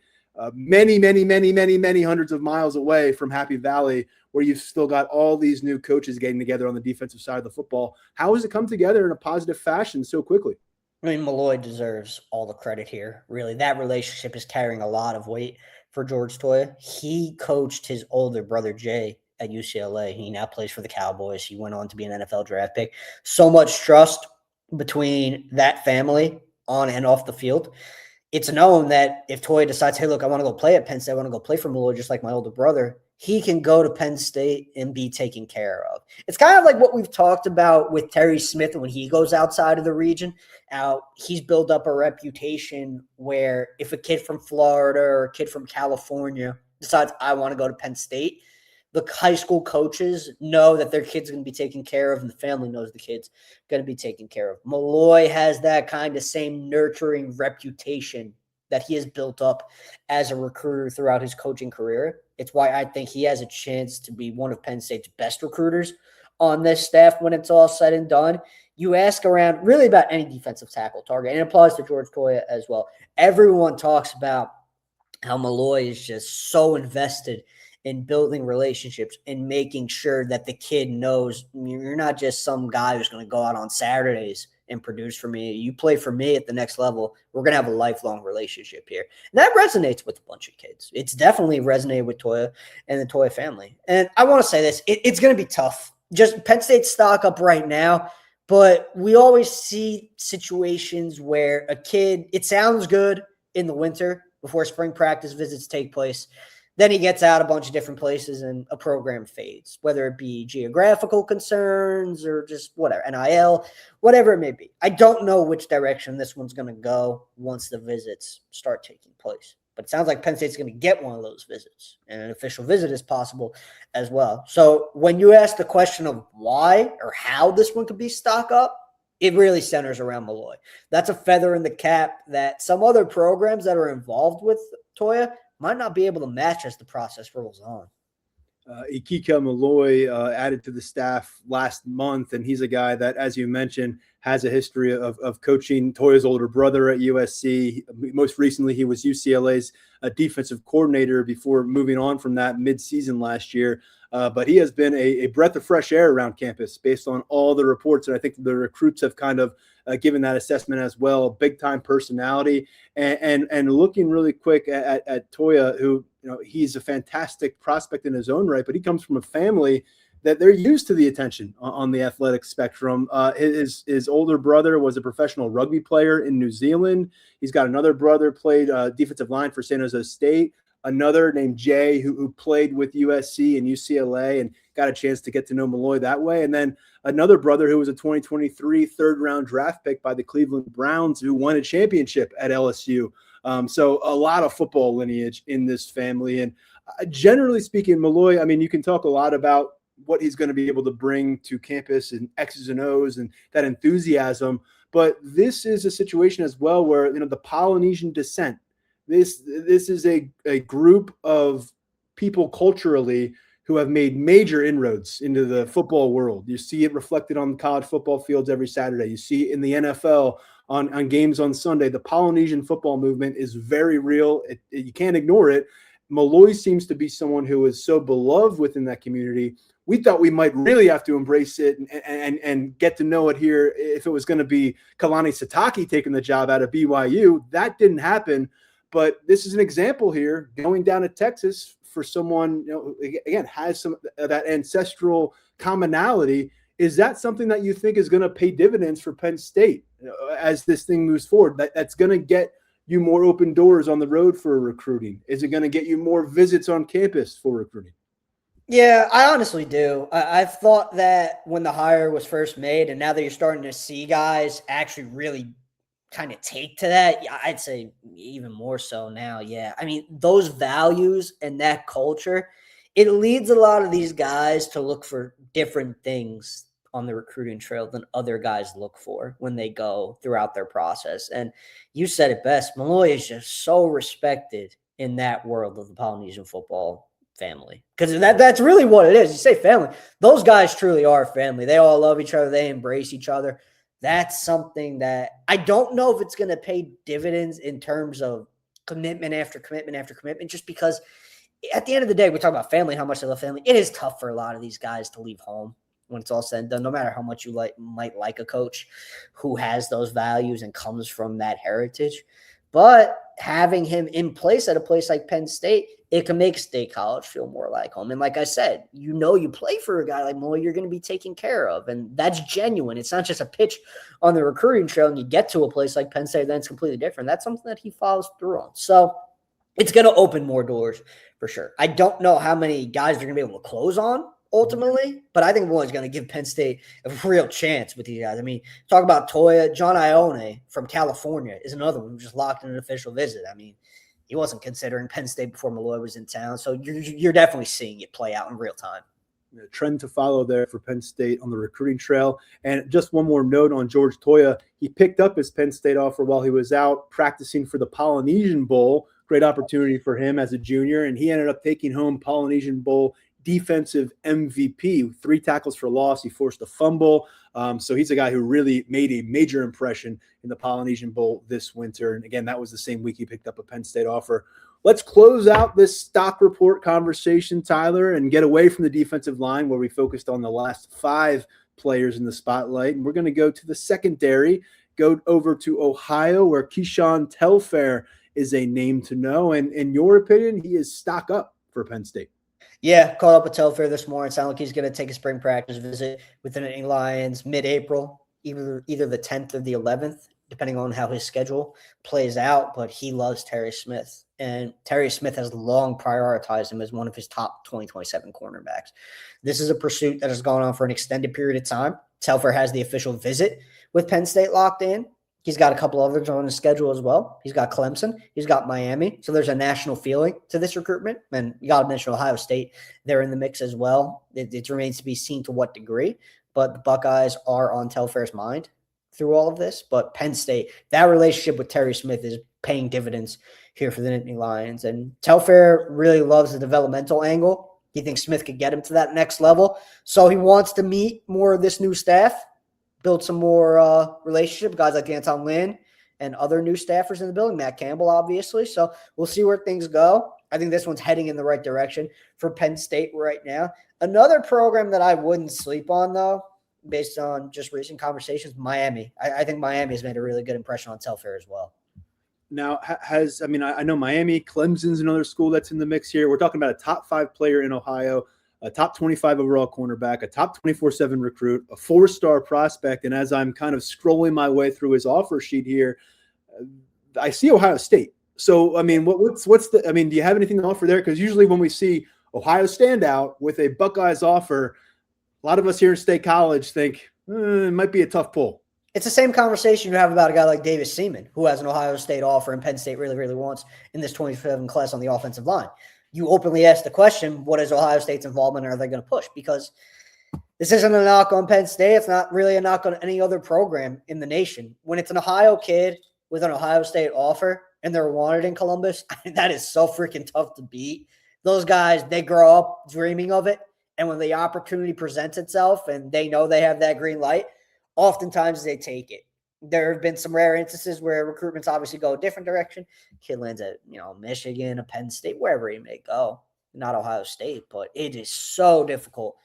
many hundreds of miles away from Happy Valley, where you've still got all these new coaches getting together on the defensive side of the football. How has it come together in a positive fashion so quickly? I mean, Malloy deserves all the credit here. Really, that relationship is carrying a lot of weight for George Toyoa. He coached his older brother, Jay, at UCLA. He now plays for the Cowboys. He went on to be an NFL draft pick. So much trust between that family on and off the field. It's known that if Toyoa decides, hey, look, I want to go play at Penn State, I want to go play for Malloy just like my older brother, he can go to Penn State and be taken care of. It's kind of like what we've talked about with Terry Smith when he goes outside of the region. Now, he's built up a reputation where if a kid from Florida or a kid from California decides, I want to go to Penn State, the high school coaches know that their kid's going to be taken care of, and the family knows the kid's going to be taken care of. Malloy has that kind of same nurturing reputation that he has built up as a recruiter throughout his coaching career. It's why I think he has a chance to be one of Penn State's best recruiters on this staff when it's all said and done. You ask around really about any defensive tackle target, and it applies to George Toyoa as well. Everyone talks about how Malloy is just so invested in building relationships and making sure that the kid knows you're not just some guy who's going to go out on Saturdays and produce for me. You play for me at the next level. We're going to have a lifelong relationship here. And that resonates with a bunch of kids. It's definitely resonated with Toyoa and the Toyoa family. And I want to say this, it's going to be tough. Just Penn State's stock up right now, but we always see situations where a kid, it sounds good in the winter before spring practice visits take place. Then he gets out a bunch of different places and a program fades, whether it be geographical concerns or just whatever, NIL, whatever it may be. I don't know which direction this one's going to go once the visits start taking place. But it sounds like Penn State's going to get one of those visits, and an official visit is possible as well. So when you ask the question of why or how this one could be stock up, it really centers around Malloy. That's a feather in the cap that some other programs that are involved with Toyoa might not be able to match as the process rolls on. Ikika Malloy added to the staff last month, and he's a guy that, as you mentioned, has a history of coaching Toyoa's older brother at USC. Most recently, he was UCLA's defensive coordinator before moving on from that mid-season last year. But he has been a breath of fresh air around campus based on all the reports, and I think the recruits have kind of given that assessment as well. Big-time personality, and looking really quick at Toyoa, who, you know, he's a fantastic prospect in his own right, but he comes from a family that they're used to the attention on the athletic spectrum. His older brother was a professional rugby player in New Zealand. He's got another brother, played defensive line for San Jose State. Another named Jay who played with USC and UCLA and got a chance to get to know Malloy that way. And then another brother who was a 2023 third-round draft pick by the Cleveland Browns who won a championship at LSU. So a lot of football lineage in this family. And generally speaking, Malloy, I mean, you can talk a lot about what he's going to be able to bring to campus and X's and O's and that enthusiasm. But this is a situation as well where, you know, the Polynesian descent, this is a group of people culturally who have made major inroads into the football world. You see it reflected on college football fields every Saturday. You see it in the NFL on games on Sunday. The Polynesian football movement is very real. You can't ignore it. Malloy seems to be someone who is so beloved within that community. We thought we might really have to embrace it and get to know it here if it was going to be Kalani Sitake taking the job out of BYU. That didn't happen. But this is an example here, going down to Texas for someone, you know, again, has some of that ancestral commonality. Is that something that you think is going to pay dividends for Penn State, you know, as this thing moves forward? That's going to get you more open doors on the road for recruiting? Is it going to get you more visits on campus for recruiting? Yeah, I honestly do. I've thought that when the hire was first made, and now that you're starting to see guys actually really kind of take to that, I'd say even more so now. Yeah. I mean, those values and that culture, it leads a lot of these guys to look for different things on the recruiting trail than other guys look for when they go throughout their process. And you said it best. Malloy is just so respected in that world of the Polynesian football family, because that's really what it is. You say family, those guys truly are family. They all love each other. They embrace each other. That's something that I don't know if it's going to pay dividends in terms of commitment after commitment after commitment, just because at the end of the day, we talk about family, how much they love family. It is tough for a lot of these guys to leave home when it's all said and done, no matter how much you might like a coach who has those values and comes from that heritage. But having him in place at a place like Penn State, it can make State College feel more like home. And like I said, you play for a guy like Malloy, you're going to be taken care of. And that's genuine. It's not just a pitch on the recruiting trail and you get to a place like Penn State, then it's completely different. That's something that he follows through on. So it's going to open more doors for sure. I don't know how many guys they're going to be able to close on ultimately, but I think Malloy's going to give Penn State a real chance with these guys. I mean, talk about Toyoa. John Ione from California is another one who just locked in an official visit. I mean, he wasn't considering Penn State before Malloy was in town. So you're definitely seeing it play out in real time. A trend to follow there for Penn State on the recruiting trail. And just one more note on George Toyoa. He picked up his Penn State offer while he was out practicing for the Polynesian Bowl. Great opportunity for him as a junior. And he ended up taking home Polynesian Bowl defensive MVP, 3 tackles for loss. He forced a fumble. So he's a guy who really made a major impression in the Polynesian Bowl this winter. And again, that was the same week he picked up a Penn State offer. let's close out this stock report conversation, Tyler, and get away from the defensive line where we focused on the last 5 players in the spotlight. And we're going to go to the secondary, go over to Ohio, where Keyshawn Telfare is a name to know. And in your opinion, he is stock up for Penn State. Yeah, caught up with Telfare this morning. Sounds like he's going to take a spring practice visit with the Nittany Lions mid-April, either the 10th or the 11th, depending on how his schedule plays out. But he loves Terry Smith, and Terry Smith has long prioritized him as one of his top 2027 cornerbacks. This is a pursuit that has gone on for an extended period of time. Telfare has the official visit with Penn State locked in. He's got a couple others on his schedule as well. He's got Clemson. He's got Miami. So there's a national feeling to this recruitment. And you got to mention Ohio State. They're in the mix as well. It remains to be seen to what degree. But the Buckeyes are on Telfair's mind through all of this. But Penn State, that relationship with Terry Smith is paying dividends here for the Nittany Lions. And Telfare really loves the developmental angle. He thinks Smith could get him to that next level. So he wants to meet more of this new staff, build some more relationship, guys like Anton Lynn and other new staffers in the building, Matt Campbell, obviously. So we'll see where things go. I think this one's heading in the right direction for Penn State right now. Another program that I wouldn't sleep on, though, based on just recent conversations, Miami. I think Miami has made a really good impression on Telfare as well. Now, I know Miami, Clemson's another school that's in the mix here. We're talking about a top 5 player in Ohio, a top 25 overall cornerback, a top 24/7 recruit, a 4-star prospect. And as I'm kind of scrolling my way through his offer sheet here, I see Ohio State. So, I mean, what's the, I mean, do you have anything to offer there? Because usually when we see Ohio stand out with a Buckeyes offer, a lot of us here in State College think it might be a tough pull. It's the same conversation you have about a guy like Davis Seaman, who has an Ohio State offer and Penn State really, really wants in this 27 class on the offensive line. You openly ask the question, what is Ohio State's involvement? Are they going to push? Because this isn't a knock on Penn State. It's not really a knock on any other program in the nation. When it's an Ohio kid with an Ohio State offer and they're wanted in Columbus, that is so freaking tough to beat. Those guys, they grow up dreaming of it. And when the opportunity presents itself and they know they have that green light, oftentimes they take it. There have been some rare instances where recruitments obviously go a different direction. Kid lands at, Michigan, a Penn State, wherever he may go. Not Ohio State, but it is so difficult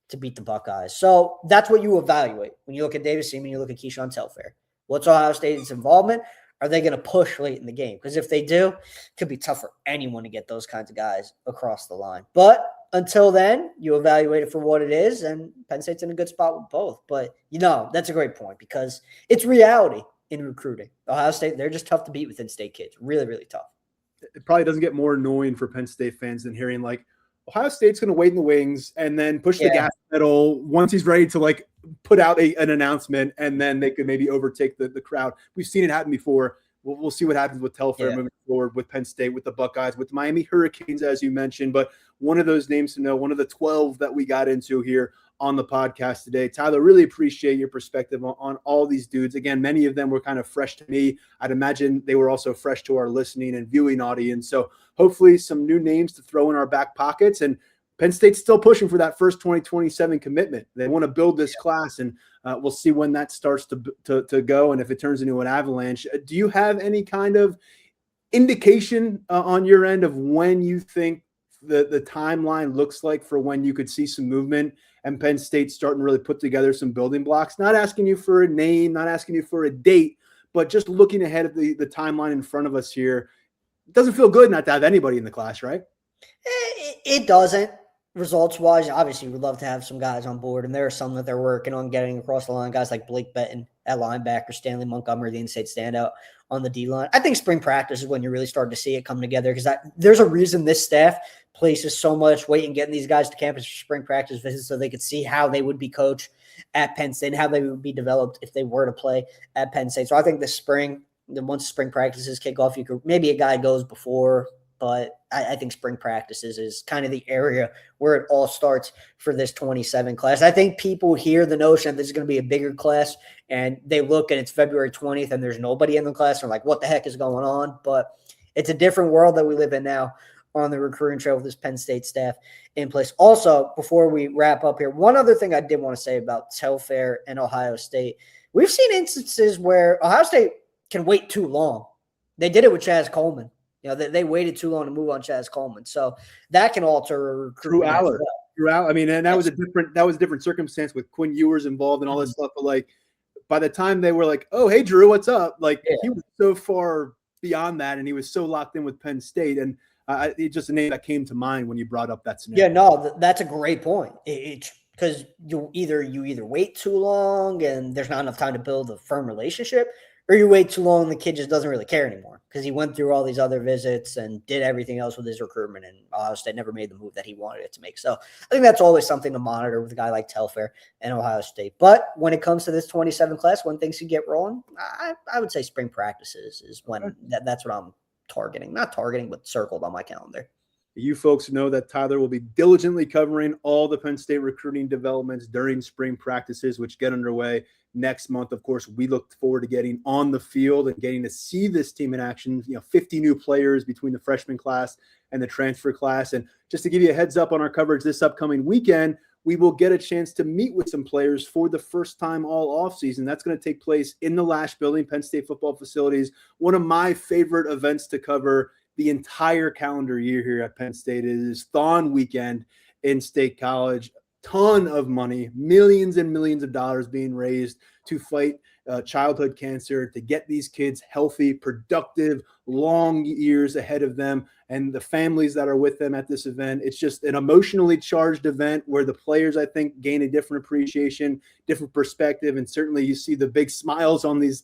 to beat the Buckeyes. So that's what you evaluate. When you look at Davis Seaman, you look at Keyshawn Telfare. What's Ohio State's involvement? Are they going to push late in the game? Because if they do, it could be tough for anyone to get those kinds of guys across the line. But until then, you evaluate it for what it is, and Penn State's in a good spot with both. But, that's a great point because it's reality in recruiting. Ohio State, they're just tough to beat with in-state kids. Really, really tough. It probably doesn't get more annoying for Penn State fans than hearing, Ohio State's going to wait in the wings and then push the gas pedal once he's ready to, put out an announcement, and then they could maybe overtake the crowd. We've seen it happen before. We'll see what happens with Telfare moving forward, with Penn State, with the Buckeyes, with Miami Hurricanes, as you mentioned. But one of those names to know, one of the 12 that we got into here on the podcast today. Tyler, really appreciate your perspective on all these dudes. Again, many of them were kind of fresh to me. I'd imagine they were also fresh to our listening and viewing audience. So hopefully some new names to throw in our back pockets. And Penn State's still pushing for that first 2027 commitment. They want to build this class, and we'll see when that starts to go and if it turns into an avalanche. Do you have any kind of indication on your end of when you think the timeline looks like for when you could see some movement and Penn State starting to really put together some building blocks? Not asking you for a name, not asking you for a date, but just looking ahead of the timeline in front of us here. It doesn't feel good not to have anybody in the class, right? It doesn't. Results-wise, obviously, we'd love to have some guys on board, and there are some that they're working on getting across the line. Guys like Blake Benton at linebacker, Stanley Montgomery, the in-state standout on the D-line. I think spring practice is when you're really starting to see it come together because there's a reason this staff places so much weight in getting these guys to campus for spring practice visits so they could see how they would be coached at Penn State and how they would be developed if they were to play at Penn State. So I think this spring, once spring practices kick off, maybe a guy goes before, but I think spring practices is kind of the area where it all starts for this 27 class. I think people hear the notion that this is going to be a bigger class, and they look and it's February 20th and there's nobody in the class. They're like, what the heck is going on? But it's a different world that we live in now on the recruiting trail with this Penn State staff in place. Also, before we wrap up here, one other thing I did want to say about Telfare and Ohio State. We've seen instances where Ohio State can wait too long. They did it with Chaz Coleman They waited too long to move on Chaz Coleman. So that can alter Drew Aller. I mean, and that was a different circumstance with Quinn Ewers involved and all this stuff. But like, by the time they were like, "Oh, hey, Drew, what's up?" Like, he was so far beyond that, and he was so locked in with Penn State, and it's just a name that came to mind when you brought up that scenario. Yeah, no, that's a great point. Because you either wait too long and there's not enough time to build a firm relationship, or you wait too long and the kid just doesn't really care anymore because he went through all these other visits and did everything else with his recruitment, and Ohio State never made the move that he wanted it to make. So I think that's always something to monitor with a guy like Telfare and Ohio State. But when it comes to this 27 class, when things can get rolling, I would say spring practices is when that's what I'm targeting. Not targeting, but circled on my calendar. You folks know that Tyler will be diligently covering all the Penn State recruiting developments during spring practices, which get underway next month. Of course, we look forward to getting on the field and getting to see this team in action. 50 new players between the freshman class and the transfer class. And just to give you a heads up on our coverage this upcoming weekend, we will get a chance to meet with some players for the first time all offseason. That's going to take place in the Lash Building, Penn State football facilities. One of my favorite events to cover the entire calendar year here at Penn State is Thon Weekend in State College. Ton of money, millions and millions of dollars being raised to fight childhood cancer, to get these kids healthy, productive, long years ahead of them, and the families that are with them at this event. It's just an emotionally charged event where the players, I think, gain a different appreciation, different perspective, and certainly you see the big smiles on these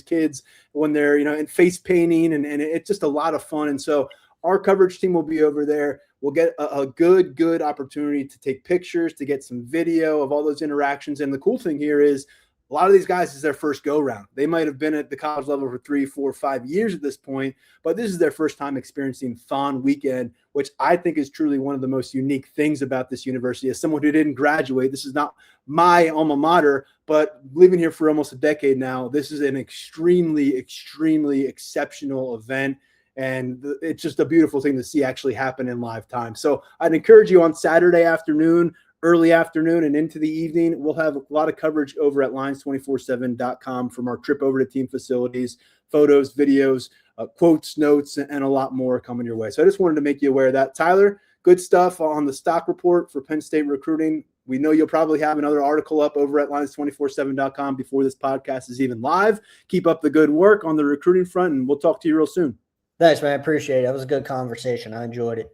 kids when they're, in face painting, and it's just a lot of fun. And so our coverage team will be over there. We'll get a good opportunity to take pictures, to get some video of all those interactions. And the cool thing here is a lot of these guys is their first go round. They might have been at the college level for 3, 4, 5 years at this point, but this is their first time experiencing Thon Weekend, which I think is truly one of the most unique things about this university. As someone who didn't graduate, this is not my alma mater, but living here for almost a decade now, this is an extremely, extremely exceptional event. And it's just a beautiful thing to see actually happen in live time. So I'd encourage you on Saturday afternoon, early afternoon, and into the evening. We'll have a lot of coverage over at Lions247.com from our trip over to team facilities, photos, videos, quotes, notes, and a lot more coming your way. So I just wanted to make you aware of that. Tyler, good stuff on the stock report for Penn State recruiting. We know you'll probably have another article up over at Lions247.com before this podcast is even live. Keep up the good work on the recruiting front, and we'll talk to you real soon. Thanks, man. I appreciate it. That was a good conversation. I enjoyed it.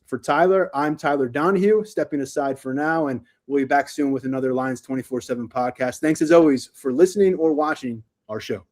For Tyler, I'm Tyler Donahue, stepping aside for now, and we'll be back soon with another Lions 24/7 podcast. Thanks as always for listening or watching our show.